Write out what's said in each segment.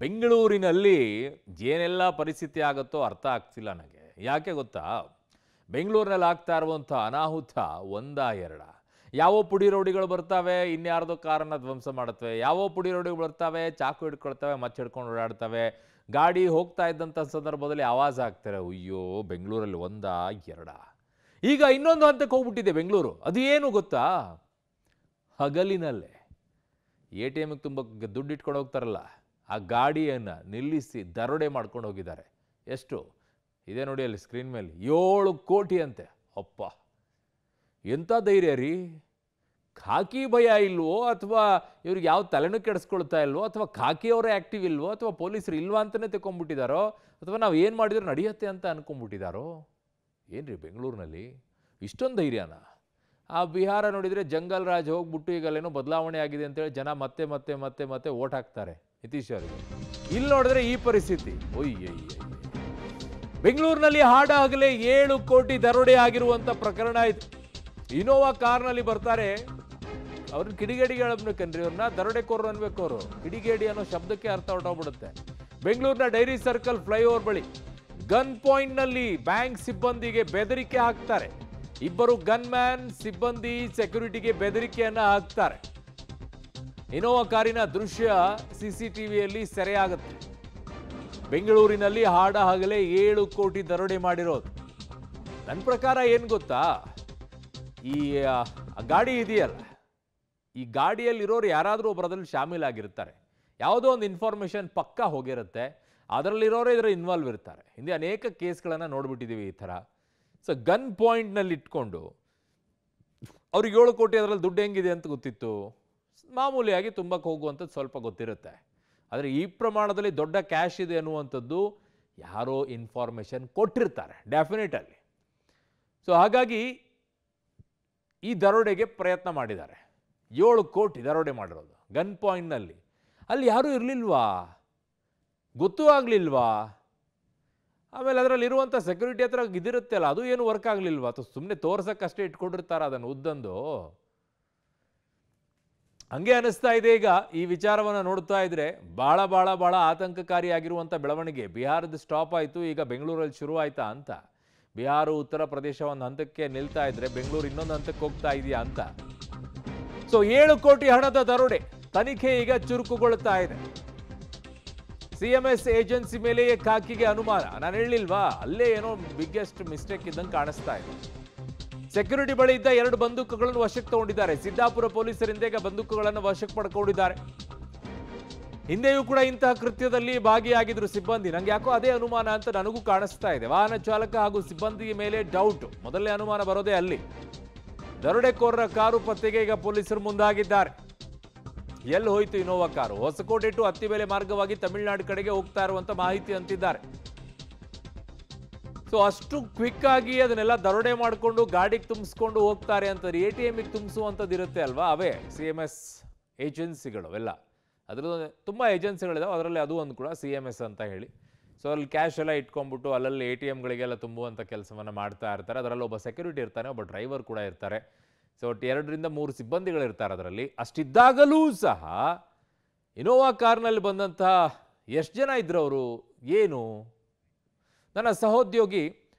ಬೆಂಗಳೂರಿನಲ್ಲಿ ಏನೆಲ್ಲ ಪರಿಸ್ಥಿತಿ ಆಗುತ್ತೋ ಅರ್ಥ ಆಗ್ತಿಲ್ಲ ನನಗೆ. ಯಾಕೆ ಗೊತ್ತಾ? ಬೆಂಗಳೂರಿನಲ್ಲಿ ಆಗ್ತಾ ಇರುವಂಥ ಅನಾಹುತ ಒಂದ ಎರಡ. ಯಾವೋ ಪುಡಿ ರೌಡಿಗಳು ಬರ್ತಾವೆ, ಇನ್ಯಾರ್ದೋ ಕಾರನ್ನ ಧ್ವಂಸ ಮಾಡುತ್ತವೆ. ಯಾವೋ ಪುಡಿ ರೌಡಿಗಳು ಬರ್ತಾವೆ, ಚಾಕು ಹಿಡ್ಕೊಳ್ತವೆ, ಮಚ್ಚ ಹಿಡ್ಕೊಂಡು ಓಡಾಡ್ತವೆ. ಗಾಡಿ ಹೋಗ್ತಾ ಇದ್ದಂಥ ಸಂದರ್ಭದಲ್ಲಿ ಆವಾಜ್ ಆಗ್ತಾರೆ. ಅಯ್ಯೋ, ಬೆಂಗಳೂರಲ್ಲಿ ಒಂದ ಎರಡ. ಈಗ ಇನ್ನೊಂದು ಹಂತಕ್ಕೆ ಹೋಗ್ಬಿಟ್ಟಿದೆ ಬೆಂಗಳೂರು. ಅದು ಏನು ಗೊತ್ತಾ? ಹಗಲಿನಲ್ಲೇ ATM ತುಂಬ ದುಡ್ಡು ಇಟ್ಕೊಂಡು ಹೋಗ್ತಾರಲ್ಲ, ಆ ಗಾಡಿಯನ್ನು ನಿಲ್ಲಿಸಿ ದರೋಡೆ ಮಾಡ್ಕೊಂಡು ಹೋಗಿದ್ದಾರೆ. ಎಷ್ಟು ಇದೆ ನೋಡಿ ಅಲ್ಲಿ ಸ್ಕ್ರೀನ್ ಮೇಲೆ, 7 ಕೋಟಿ ಅಂತೆ. ಅಪ್ಪ, ಎಂಥ ಧೈರ್ಯ ರೀ! ಖಾಕಿ ಭಯ ಇಲ್ವೋ, ಅಥವಾ ಇವ್ರಿಗೆ ಯಾವ ತಲೆನೂ ಕೆಡಿಸ್ಕೊಳ್ತಾ ಇಲ್ವೋ, ಅಥವಾ ಖಾಕಿಯವರೇ ಆ್ಯಕ್ಟಿವ್ ಇಲ್ವೋ, ಅಥವಾ ಪೊಲೀಸರು ಇಲ್ವಾ ಅಂತಲೇ ತಗೊಂಡ್ಬಿಟ್ಟಿದ್ದಾರೋ, ಅಥವಾ ನಾವು ಏನು ಮಾಡಿದ್ರು ನಡೆಯುತ್ತೆ ಅಂತ ಅನ್ಕೊಂಡ್ಬಿಟ್ಟಿದ್ದಾರೋ? ಏನ್ರಿ ಬೆಂಗಳೂರಿನಲ್ಲಿ ಇಷ್ಟೊಂದು ಧೈರ್ಯನ? ಆ ಬಿಹಾರ ನೋಡಿದರೆ ಜಂಗಲ್ ರಾಜ್ ಹೋಗ್ಬಿಟ್ಟು ಈಗ ಅಲ್ಲೇನೋ ಬದಲಾವಣೆ ಆಗಿದೆ ಅಂತೇಳಿ ಜನ ಮತ್ತೆ ಮತ್ತೆ ಮತ್ತೆ ಮತ್ತೆ ಓಟ್ ಹಾಕ್ತಾರೆ ನಿತೀಶ್ ಅವರಿಗೆ. ಇಲ್ಲಿ ನೋಡಿದ್ರೆ ಈ ಪರಿಸ್ಥಿತಿ. ಒಯ್ಯಯ್ಯ, ಬೆಂಗಳೂರಿನಲ್ಲಿ ಹಾಡಾಗಲೇ 7 ಕೋಟಿ ದರೋಡೆ ಆಗಿರುವಂಥ ಪ್ರಕರಣ ಇದು. ಇನೋವಾ ಕಾರ್ನಲ್ಲಿ ಬರ್ತಾರೆ, ಅವ್ರನ್ನ ಕಿಡಿಗೇಡಿಗಳು ಅನ್ಬೇಕನ್ರಿ, ಅವ್ರನ್ನ ದರೋಡೆಕೋರರು ಅನ್ಬೇಕು. ಅವರು ಕಿಡಿಗೇಡಿ ಅನ್ನೋ ಶಬ್ದಕ್ಕೆ ಅರ್ಥ ಹೊರಟೋಗ್ಬಿಡುತ್ತೆ. ಬೆಂಗಳೂರಿನ ಡೈರಿ ಸರ್ಕಲ್ ಫ್ಲೈಓವರ್ ಬಳಿ ಗನ್ ಪಾಯಿಂಟ್ನಲ್ಲಿ ಬ್ಯಾಂಕ್ ಸಿಬ್ಬಂದಿಗೆ ಬೆದರಿಕೆ ಹಾಕ್ತಾರೆ. ಇಬ್ಬರು ಗನ್ ಮ್ಯಾನ್ ಸಿಬ್ಬಂದಿ ಸೆಕ್ಯೂರಿಟಿಗೆ ಬೆದರಿಕೆಯನ್ನ ಹಾಕ್ತಾರೆ. ಇನೋವಾ ಕಾರಿನ ದೃಶ್ಯ CCTVಯಲ್ಲಿ ಸೆರೆಯಾಗುತ್ತೆ. ಬೆಂಗಳೂರಿನಲ್ಲಿ ಹಾಡಹಗಲೇ 7 ಕೋಟಿ ದರೋಡೆ ಮಾಡಿರೋದು. ನನ್ನ ಪ್ರಕಾರ ಏನು ಗೊತ್ತಾ, ಈ ಗಾಡಿ ಇದೆಯಲ್ಲ, ಈ ಗಾಡಿಯಲ್ಲಿರೋರು ಯಾರಾದರೂ ಒಬ್ಬರದಲ್ಲಿ ಶಾಮೀಲಾಗಿರ್ತಾರೆ. ಯಾವುದೋ ಒಂದು ಇನ್ಫಾರ್ಮೇಷನ್ ಪಕ್ಕಾ ಹೋಗಿರುತ್ತೆ, ಅದರಲ್ಲಿರೋರು ಇದರ ಇನ್ವಾಲ್ವ್ ಇರ್ತಾರೆ. ಹಿಂದೆ ಅನೇಕ ಕೇಸ್ಗಳನ್ನು ನೋಡ್ಬಿಟ್ಟಿದ್ದೀವಿ ಈ ಥರ. ಸೊ ಗನ್ ಪಾಯಿಂಟ್ನಲ್ಲಿ ಇಟ್ಕೊಂಡು ಅವ್ರಿಗೆ 7 ಕೋಟಿ, ಅದರಲ್ಲಿ ದುಡ್ಡು ಹೆಂಗಿದೆ ಅಂತ ಗೊತ್ತಿತ್ತು. ಮಾಮೂಲಿಯಾಗಿ ತುಂಬಕ್ಕೆ ಹೋಗುವಂಥದ್ದು ಸ್ವಲ್ಪ ಗೊತ್ತಿರುತ್ತೆ. ಆದರೆ ಈ ಪ್ರಮಾಣದಲ್ಲಿ ದೊಡ್ಡ ಕ್ಯಾಶ್ ಇದೆ ಅನ್ನುವಂಥದ್ದು ಯಾರೋ ಇನ್ಫಾರ್ಮೇಷನ್ ಕೊಟ್ಟಿರ್ತಾರೆ ಡೆಫಿನೆಟಲ್ಲಿ. ಸೊ ಹಾಗಾಗಿ ಈ ದರೋಡೆಗೆ ಪ್ರಯತ್ನ ಮಾಡಿದ್ದಾರೆ. 7 ಕೋಟಿ ದರೋಡೆ ಮಾಡಿರೋದು ಗನ್ ಪಾಯಿಂಟ್ನಲ್ಲಿ. ಅಲ್ಲಿ ಯಾರೂ ಇರಲಿಲ್ವಾ? ಗೊತ್ತೂ ಆಗಲಿಲ್ವಾ? ಆಮೇಲೆ ಅದರಲ್ಲಿರುವಂಥ ಸೆಕ್ಯೂರಿಟಿ ಹತ್ರ ಇದಿರುತ್ತೆ ಅಲ್ಲ, ಅದು ಏನು ವರ್ಕ್ ಆಗಲಿಲ್ವಾ? ಅಥವಾ ಸುಮ್ಮನೆ ತೋರ್ಸಕ್ಕಷ್ಟೇ ಇಟ್ಕೊಂಡಿರ್ತಾರೆ ಅದನ್ನು ಉದ್ದಂದು? ಹಂಗೆ ಅನಿಸ್ತಾ ಇದೆ. ಈಗ ಈ ವಿಚಾರವನ್ನು ನೋಡ್ತಾ ಇದ್ರೆ ಭಾಳ ಭಾಳ ಭಾಳ ಆತಂಕಕಾರಿಯಾಗಿರುವಂಥ ಬೆಳವಣಿಗೆ. ಬಿಹಾರದ ಸ್ಟಾಪ್ ಆಯಿತು, ಈಗ ಬೆಂಗಳೂರಲ್ಲಿ ಶುರು ಆಯ್ತಾ ಅಂತ. ಬಿಹಾರ ಉತ್ತರ ಪ್ರದೇಶ ಒಂದು ಹಂತಕ್ಕೆ ನಿಲ್ತಾ ಇದ್ರೆ ಬೆಂಗಳೂರು ಇನ್ನೊಂದು ಹಂತಕ್ಕೆ ಹೋಗ್ತಾ ಇದೆಯಾ ಅಂತ. ಸೊ 7 ಕೋಟಿ ಹಣದ ದರೋಡೆ ತನಿಖೆ ಈಗ ಚುರುಕುಗೊಳ್ಳುತ್ತಾ ಇದೆ. CMS ಏಜೆನ್ಸಿ ಮೇಲೆಯೇ ಖಾಕಿಗೆ ಅನುಮಾನ. ನಾನು ಹೇಳಿಲ್ವಾ, ಅಲ್ಲೇ ಏನೋ ಬಿಗ್ಗೆಸ್ಟ್ ಮಿಸ್ಟೇಕ್ ಇದ್ದಂಗೆ ಕಾಣಿಸ್ತಾ ಇದೆ. ಸೆಕ್ಯೂರಿಟಿ ಬಳಿ ಇದ್ದ 2 ಬಂದೂಕುಗಳನ್ನು ವಶಕ್ಕೆ ತಗೊಂಡಿದ್ದಾರೆ. ಸಿದ್ದಾಪುರ ಪೊಲೀಸರಿಂದ ಈಗ ಬಂದೂಕುಗಳನ್ನು ವಶಕ್ಕೆ ಪಡ್ಕೊಂಡಿದ್ದಾರೆ. ಹಿಂದೆಯೂ ಕೂಡ ಇಂತಹ ಕೃತ್ಯದಲ್ಲಿ ಭಾಗಿಯಾಗಿದ್ರು ಸಿಬ್ಬಂದಿ. ನಂಗೆ ಯಾಕೋ ಅದೇ ಅನುಮಾನ ಅಂತ ನನಗೂ ಕಾಣಿಸ್ತಾ ಇದೆ. ವಾಹನ ಚಾಲಕ ಹಾಗೂ ಸಿಬ್ಬಂದಿ ಮೇಲೆ ಡೌಟ್. ಮೊದಲನೇ ಅನುಮಾನ ಬರೋದೇ ಅಲ್ಲಿ. ದರೋಡೆಕೋರರ ಕಾರು ಪತ್ತೆಗೆ ಈಗ ಪೊಲೀಸರು ಮುಂದಾಗಿದ್ದಾರೆ. ಎಲ್ಲಿ ಹೋಯ್ತು Innova car? Hosakote to Attibele ಮಾರ್ಗವಾಗಿ ತಮಿಳುನಾಡು ಕಡೆಗೆ ಹೋಗ್ತಾ ಇರುವಂತ ಮಾಹಿತಿ ಅಂತಿದ್ದಾರೆ. ಸೊ ಅಷ್ಟು ಕ್ವಿಕ್ ಆಗಿ ಅದನ್ನೆಲ್ಲ ದರೋಡೆ ಮಾಡಿಕೊಂಡು ಗಾಡಿಗೆ ತುಂಬಿಸ್ಕೊಂಡು ಹೋಗ್ತಾರೆ ಅಂತಾರೆ. ATMಗೆ ತುಂಬಿಸುವಂಥದ್ದು ಇರುತ್ತೆ ಅಲ್ವಾ, ಅವೇ CMS ಏಜೆನ್ಸಿಗಳು ಎಲ್ಲ. ಅದ್ರದ್ದು ತುಂಬ ಏಜೆನ್ಸಿಗಳಿದಾವೆ, ಅದರಲ್ಲಿ ಅದು ಒಂದು ಕೂಡ CMS ಅಂತ ಹೇಳಿ. ಸೊ ಅಲ್ಲಿ ಕ್ಯಾಶ್ ಎಲ್ಲ ಇಟ್ಕೊಂಡ್ಬಿಟ್ಟು ಅಲ್ಲಲ್ಲಿ ATMಗಳಿಗೆಲ್ಲ ತುಂಬುವಂಥ ಕೆಲಸವನ್ನು ಮಾಡ್ತಾ ಇರ್ತಾರೆ. ಅದರಲ್ಲಿ ಒಬ್ಬ ಸೆಕ್ಯೂರಿಟಿ ಇರ್ತಾನೆ, ಒಬ್ಬ ಡ್ರೈವರ್ ಕೂಡ ಇರ್ತಾರೆ. ಸೊ 2 ರಿಂದ 3 ಸಿಬ್ಬಂದಿಗಳಿರ್ತಾರೆ ಅದರಲ್ಲಿ. ಅಷ್ಟಿದ್ದಾಗಲೂ ಸಹ ಇನೋವಾ ಕಾರ್ನಲ್ಲಿ ಬಂದಂತಹ ಎಷ್ಟು ಜನ ಇದ್ರು ಅವರು? ಏನು? ನನ್ನ ಸಹೋದ್ಯೋಗಿ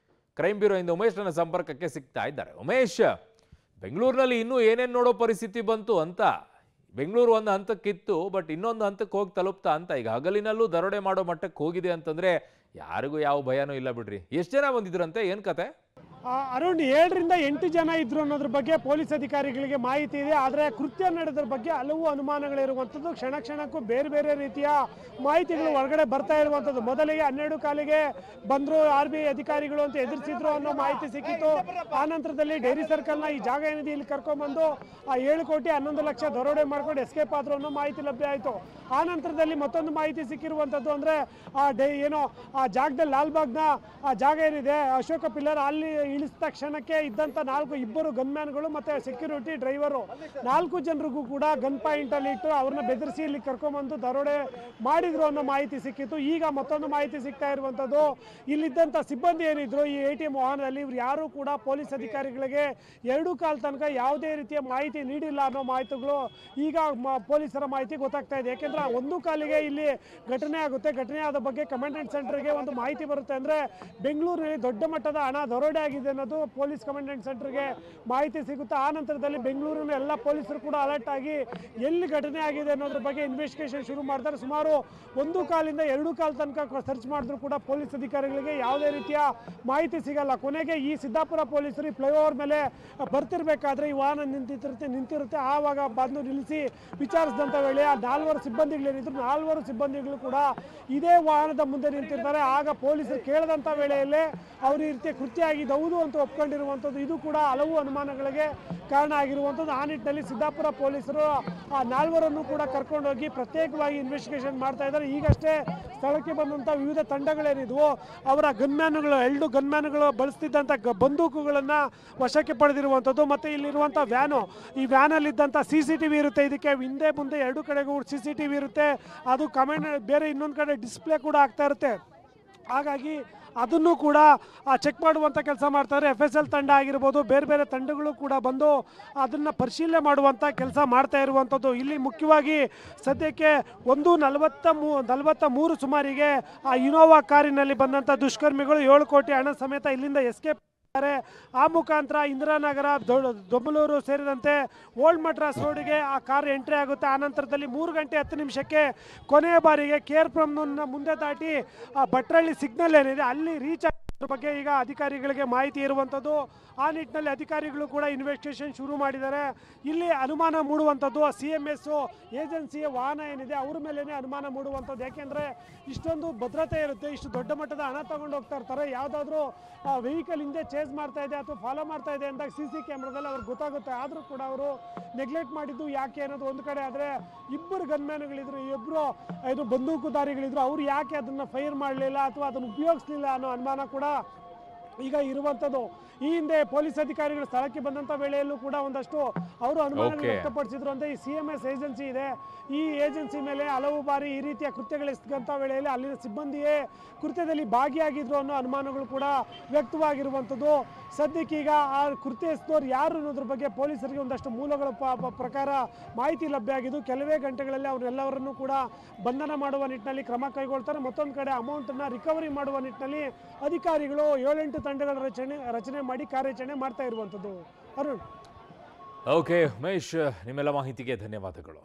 ಕ್ರೈಮ್ ಬ್ಯೂರೋಯಿಂದ ಉಮೇಶ್ ನನ್ನ ಸಂಪರ್ಕಕ್ಕೆ ಸಿಗ್ತಾ ಇದ್ದಾರೆ. ಉಮೇಶ್, ಬೆಂಗಳೂರಿನಲ್ಲಿ ಇನ್ನೂ ಏನೇನು ನೋಡೋ ಪರಿಸ್ಥಿತಿ ಬಂತು ಅಂತ? ಬೆಂಗಳೂರು ಒಂದು ಹಂತಕ್ಕಿತ್ತು, ಬಟ್ ಇನ್ನೊಂದು ಹಂತಕ್ಕೆ ಹೋಗಿ ತಲುಪ್ತಾ ಅಂತ. ಈಗ ಹಗಲಿನಲ್ಲೂ ದರೋಡೆ ಮಾಡೋ ಮಟ್ಟಕ್ಕೆ ಹೋಗಿದೆ ಅಂತಂದರೆ ಯಾರಿಗೂ ಯಾವ ಭಯನೂ ಇಲ್ಲ ಬಿಡ್ರಿ. ಎಷ್ಟು ಜನ ಬಂದಿದ್ರಂತೆ, ಏನು ಕತೆ? ಅರೌಂಡ್ 7 ರಿಂದ 8 ಜನ ಇದ್ರು ಅನ್ನೋದ್ರ ಬಗ್ಗೆ ಪೊಲೀಸ್ ಅಧಿಕಾರಿಗಳಿಗೆ ಮಾಹಿತಿ ಇದೆ. ಆದರೆ ಕೃತ್ಯ ನಡೆದ್ರ ಬಗ್ಗೆ ಹಲವು ಅನುಮಾನಗಳಿರುವಂಥದ್ದು. ಕ್ಷಣ ಕ್ಷಣಕ್ಕೂ ಬೇರೆ ಬೇರೆ ರೀತಿಯ ಮಾಹಿತಿಗಳು ಹೊರಗಡೆ ಬರ್ತಾ ಇರುವಂಥದ್ದು. ಮೊದಲಿಗೆ 12 ಕಾಲಿಗೆ ಬಂದರು RBI ಅಧಿಕಾರಿಗಳು ಅಂತ ಎದುರಿಸಿದ್ರು ಅನ್ನೋ ಮಾಹಿತಿ ಸಿಕ್ಕಿತ್ತು. ಆ ನಂತರದಲ್ಲಿ ಡೈರಿ ಸರ್ಕಲ್ನ ಈ ಜಾಗ ಏನಿದೆ ಇಲ್ಲಿ ಕರ್ಕೊಂಡ್ಬಂದು 7 ಕೋಟಿ 11 ಲಕ್ಷ ದರೋಡೆ ಮಾಡ್ಕೊಂಡು ಎಸ್ಕೇಪ್ ಆದ್ರು ಅನ್ನೋ ಮಾಹಿತಿ ಲಭ್ಯ ಆಯಿತು. ಆ ನಂತರದಲ್ಲಿ ಮತ್ತೊಂದು ಮಾಹಿತಿ ಸಿಕ್ಕಿರುವಂಥದ್ದು ಅಂದರೆ ಏನೋ ಆ ಜಾಗದಲ್ಲಿ ಲಾಲ್ಬಾಗ್ನ ಆ ಜಾಗ ಏನಿದೆ ಅಶೋಕ ಪಿಲ್ಲರ್, ಅಲ್ಲಿ ಇಳಿಸಿದ ತಕ್ಷಣಕ್ಕೆ ಇದ್ದಂಥ ಇಬ್ಬರು ಗನ್ಮ್ಯಾನ್ಗಳು ಮತ್ತು ಸೆಕ್ಯೂರಿಟಿ ಡ್ರೈವರು 4 ಜನರಿಗೂ ಕೂಡ ಗನ್ ಪಾಯಿಂಟಲ್ಲಿ ಇಟ್ಟು ಅವ್ರನ್ನ ಬೆದರಿಸಿ ಇಲ್ಲಿ ಕರ್ಕೊಂಬಂದು ದರೋಡೆ ಮಾಡಿದ್ರು ಅನ್ನೋ ಮಾಹಿತಿ ಸಿಕ್ಕಿತ್ತು. ಈಗ ಮತ್ತೊಂದು ಮಾಹಿತಿ ಸಿಗ್ತಾ ಇರುವಂಥದ್ದು, ಇಲ್ಲಿದ್ದಂಥ ಸಿಬ್ಬಂದಿ ಏನಿದ್ರು ಈ ATM ವಾಹನದಲ್ಲಿ ಇವ್ರು ಯಾರೂ ಕೂಡ ಪೊಲೀಸ್ ಅಧಿಕಾರಿಗಳಿಗೆ 2 ಕಾಲ ತನಕ ಯಾವುದೇ ರೀತಿಯ ಮಾಹಿತಿ ನೀಡಿಲ್ಲ ಅನ್ನೋ ಮಾಹಿತಿಗಳು ಈಗ ಪೊಲೀಸರ ಮಾಹಿತಿ ಗೊತ್ತಾಗ್ತಾ ಇದೆ. ಯಾಕೆಂದರೆ 1 ಕಾಲಿಗೆ ಇಲ್ಲಿ ಘಟನೆ ಆಗುತ್ತೆ. ಘಟನೆ ಆದ ಬಗ್ಗೆ ಕಮಾಂಡೆಂಟ್ ಸೆಂಟರ್ಗೆ ಒಂದು ಮಾಹಿತಿ ಬರುತ್ತೆ. ಅಂದರೆ ಬೆಂಗಳೂರಿನಲ್ಲಿ ದೊಡ್ಡ ಮಟ್ಟದ ಹಣ ದರೋಡೆ ಆಗಿದೆ ಅನ್ನೋದು ಪೊಲೀಸ್ ಕಮಾಂಡೆಂಟ್ ಸೆಂಟರ್ಗೆ ಮಾಹಿತಿ ಸಿಗುತ್ತೆ. ಆ ನಂತರದಲ್ಲಿ ಬೆಂಗಳೂರಿನ ಎಲ್ಲ ಪೊಲೀಸರು ಕೂಡ ಅಲರ್ಟ್ ಆಗಿ ಎಲ್ಲಿ ಘಟನೆ ಆಗಿದೆ ಅನ್ನೋದ್ರ ಬಗ್ಗೆ ಇನ್ವೆಸ್ಟಿಗೇಷನ್ ಶುರು ಮಾಡ್ತಾರೆ. ಸುಮಾರು 1 ಕಾಲಿಂದ 2 ಕಾಲ ತನಕ ಸರ್ಚ್ ಮಾಡಿದ್ರು ಕೂಡ ಪೊಲೀಸ್ ಅಧಿಕಾರಿಗಳಿಗೆ ಯಾವುದೇ ರೀತಿಯ ಮಾಹಿತಿ ಸಿಗಲ್ಲ. ಕೊನೆಗೆ ಈ ಸಿದ್ದಾಪುರ ಪೊಲೀಸರು ಈ ಫ್ಲೈಓವರ್ ಮೇಲೆ ಬರ್ತಿರ್ಬೇಕಾದ್ರೆ ಈ ವಾಹನ ನಿಂತಿರುತ್ತೆ. ಆವಾಗ ಬಂದು ನಿಲ್ಲಿಸಿ ವಿಚಾರಿಸಿದಂಥ ವೇಳೆ ಆ 4 ಸಿಬ್ಬಂದಿಗಳೇನಿದ್ರು 4 ಸಿಬ್ಬಂದಿಗಳು ಕೂಡ ಇದೇ ವಾಹನದ ಮುಂದೆ ನಿಂತಿರ್ತಾರೆ. ಆಗ ಪೊಲೀಸರು ಕೇಳಿದಂಥ ವೇಳೆಯಲ್ಲೇ ಅವರು ಈ ರೀತಿಯ ಕೃತ್ಯ ಆಗಿದ್ದು ಹೌದು ಅಂತ ಒಪ್ಕೊಂಡಿರುವಂಥದ್ದು. ಇದು ಕೂಡ ಹಲವು ಅನುಮಾನಗಳಿಗೆ ಕಾರಣ ಆಗಿರುವಂಥದ್ದು. ಆ ನಿಟ್ಟಿನಲ್ಲಿ ಸಿದ್ದಾಪುರ ಪೊಲೀಸರು ಆ 4ರನ್ನು ಕೂಡ ಕರ್ಕೊಂಡೋಗಿ ಪ್ರತ್ಯೇಕವಾಗಿ ಇನ್ವೆಸ್ಟಿಗೇಷನ್ ಮಾಡ್ತಾ ಇದ್ದಾರೆ. ಈಗಷ್ಟೇ ಸ್ಥಳಕ್ಕೆ ಬಂದಂಥ ವಿವಿಧ ತಂಡಗಳೇನಿದ್ವು ಅವರ ಗನ್ಮ್ಯಾನ್ಗಳು 2 ಗನ್ಮ್ಯಾನ್ಗಳು ಬಳಸ್ತಿದ್ದಂಥ ಬಂದೂಕುಗಳನ್ನು ವಶಕ್ಕೆ ಪಡೆದಿರುವಂಥದ್ದು. ಮತ್ತು ಇಲ್ಲಿರುವಂಥ ವ್ಯಾನು, ಈ ವ್ಯಾನಲ್ಲಿದ್ದಂಥ CCTV ಇರುತ್ತೆ. ಇದಕ್ಕೆ ಹಿಂದೆ ಮುಂದೆ 2 ಕಡೆಗೂ CCTV ಇರುತ್ತೆ. ಅದು ಬೇರೆ ಇನ್ನೊಂದು ಕಡೆ ಡಿಸ್ಪ್ಲೇ ಕೂಡ ಆಗ್ತಾ ಇರುತ್ತೆ. ಹಾಗಾಗಿ ಅದನ್ನು ಕೂಡ ಚೆಕ್ ಮಾಡುವಂಥ ಕೆಲಸ ಮಾಡ್ತಾರೆ. FSL ತಂಡ ಆಗಿರ್ಬೋದು, ಬೇರೆ ಬೇರೆ ತಂಡಗಳು ಕೂಡ ಬಂದು ಅದನ್ನು ಪರಿಶೀಲನೆ ಮಾಡುವಂಥ ಕೆಲಸ ಮಾಡ್ತಾ ಇರುವಂಥದ್ದು. ಇಲ್ಲಿ ಮುಖ್ಯವಾಗಿ ಸದ್ಯಕ್ಕೆ 1:43 ಸುಮಾರಿಗೆ ಆ ಇನೋವಾ ಕಾರಿನಲ್ಲಿ ಬಂದಂಥ ದುಷ್ಕರ್ಮಿಗಳು 7 ಕೋಟಿ ಹಣ ಸಮೇತ ಇಲ್ಲಿಂದ ಎಸ್ಕೇಪ್. ಆ ಮುಖಾಂತರ ಇಂದಿರಾನಗರ, ದೊಮ್ಮಲೂರು ಸೇರಿದಂತೆ ಓಲ್ಡ್ ಮಡ್ರಾಸ್ ರೋಡಿಗೆ ಆ ಕಾರ್ ಎಂಟ್ರಿ ಆಗುತ್ತೆ. ಆನಂತರದಲ್ಲಿ 3 ಗಂಟೆ 10 ನಿಮಿಷಕ್ಕೆ ಕೊನೆಯ ಬಾರಿಗೆ KRPುರಂನ ಮುಂದೆ ದಾಟಿ ಭಟ್ರಳ್ಳಿ ಸಿಗ್ನಲ್ ಏನಿದೆ ಅಲ್ಲಿ ರೀಚ್ ಆಗೋದ್ರ ಬಗ್ಗೆ ಈಗ ಅಧಿಕಾರಿಗಳಿಗೆ ಮಾಹಿತಿ ಇರುವಂಥದ್ದು. ಆ ನಿಟ್ಟಿನಲ್ಲಿ ಅಧಿಕಾರಿಗಳು ಕೂಡ ಇನ್ವೆಸ್ಟಿಗೇಷನ್ ಶುರು ಮಾಡಿದ್ದಾರೆ. ಇಲ್ಲಿ ಅನುಮಾನ ಮೂಡುವಂಥದ್ದು CMS ಏಜೆನ್ಸಿಯ ವಾಹನ ಏನಿದೆ ಅವ್ರ ಮೇಲೇ ಅನುಮಾನ ಮೂಡುವಂಥದ್ದು. ಯಾಕೆಂದರೆ ಇಷ್ಟೊಂದು ಭದ್ರತೆ ಇರುತ್ತೆ, ಇಷ್ಟು ದೊಡ್ಡ ಮಟ್ಟದ ಹಣ ತಗೊಂಡು ಹೋಗ್ತಾ ಇರ್ತಾರೆ. ಯಾವುದಾದ್ರೂ ವೆಹಿಕಲ್ ಹಿಂದೆ ಚೇಸ್ ಮಾಡ್ತಾ ಇದೆ ಅಥವಾ ಫಾಲೋ ಮಾಡ್ತಾ ಇದೆ ಅಂದಾಗ CC ಕ್ಯಾಮ್ರಾದಲ್ಲಿ ಅವ್ರಿಗೆ ಗೊತ್ತಾಗುತ್ತೆ. ಆದರೂ ಕೂಡ ಅವರು ನೆಗ್ಲೆಕ್ಟ್ ಮಾಡಿದ್ದು ಯಾಕೆ ಅನ್ನೋದು ಒಂದು ಕಡೆ. ಆದರೆ ಇಬ್ಬರು ಗನ್ಮ್ಯಾನ್ಗಳಿದ್ರು, ಇಬ್ಬರು ಇದು ಬಂದೂಕುದಾರಿಗಳಿದ್ರು, ಅವ್ರು ಯಾಕೆ ಅದನ್ನು ಫೈರ್ ಮಾಡಲಿಲ್ಲ ಅಥವಾ ಅದನ್ನು ಉಪಯೋಗಿಸಲಿಲ್ಲ ಅನ್ನೋ ಅನುಮಾನ ಕೂಡ ಈಗ ಇರುವಂಥದ್ದು. ಈ ಹಿಂದೆ ಪೊಲೀಸ್ ಅಧಿಕಾರಿಗಳು ಸ್ಥಳಕ್ಕೆ ಬಂದಂಥ ವೇಳೆಯಲ್ಲೂ ಕೂಡ ಒಂದಷ್ಟು ಅವರು ಅನುಮಾನ ವ್ಯಕ್ತಪಡಿಸಿದ್ರು. ಅಂತ ಈ CMS ಏಜೆನ್ಸಿ ಇದೆ, ಈ ಏಜೆನ್ಸಿ ಮೇಲೆ ಹಲವು ಬಾರಿ ಈ ರೀತಿಯ ಕೃತ್ಯಗಳೆಸದಂಥ ವೇಳೆಯಲ್ಲಿ ಅಲ್ಲಿನ ಸಿಬ್ಬಂದಿಯೇ ಕೃತ್ಯದಲ್ಲಿ ಭಾಗಿಯಾಗಿದ್ರು ಅನ್ನೋ ಅನುಮಾನಗಳು ಕೂಡ ವ್ಯಕ್ತವಾಗಿರುವಂಥದ್ದು. ಸದ್ಯಕ್ಕೀಗ ಆ ಕೃತ್ಯ ಎಸೆದವರು ಯಾರು ಅನ್ನೋದ್ರ ಬಗ್ಗೆ ಪೊಲೀಸರಿಗೆ ಒಂದಷ್ಟು ಮೂಲಗಳ ಪ್ರಕಾರ ಮಾಹಿತಿ ಲಭ್ಯ ಆಗಿದ್ದು ಕೆಲವೇ ಗಂಟೆಗಳಲ್ಲಿ ಅವರೆಲ್ಲವರನ್ನು ಕೂಡ ಬಂಧನ ಮಾಡುವ ನಿಟ್ಟಿನಲ್ಲಿ ಕ್ರಮ ಕೈಗೊಳ್ತಾರೆ. ಮತ್ತೊಂದು ಕಡೆ ಅಮೌಂಟನ್ನು ರಿಕವರಿ ಮಾಡುವ ನಿಟ್ಟಿನಲ್ಲಿ ಅಧಿಕಾರಿಗಳು 7-8 ತಂಡಗಳ ರಚನೆ ಮಾಡಿ ಕಾರ್ಯಾಚರಣೆ ಮಾಡ್ತಾ ಇರುವಂಥದ್ದು. ಅರುಣ್. ಓಕೆ ಉಮೇಶ್, ನಿಮ್ಮೆಲ್ಲ ಮಾಹಿತಿಗೆ ಧನ್ಯವಾದಗಳು.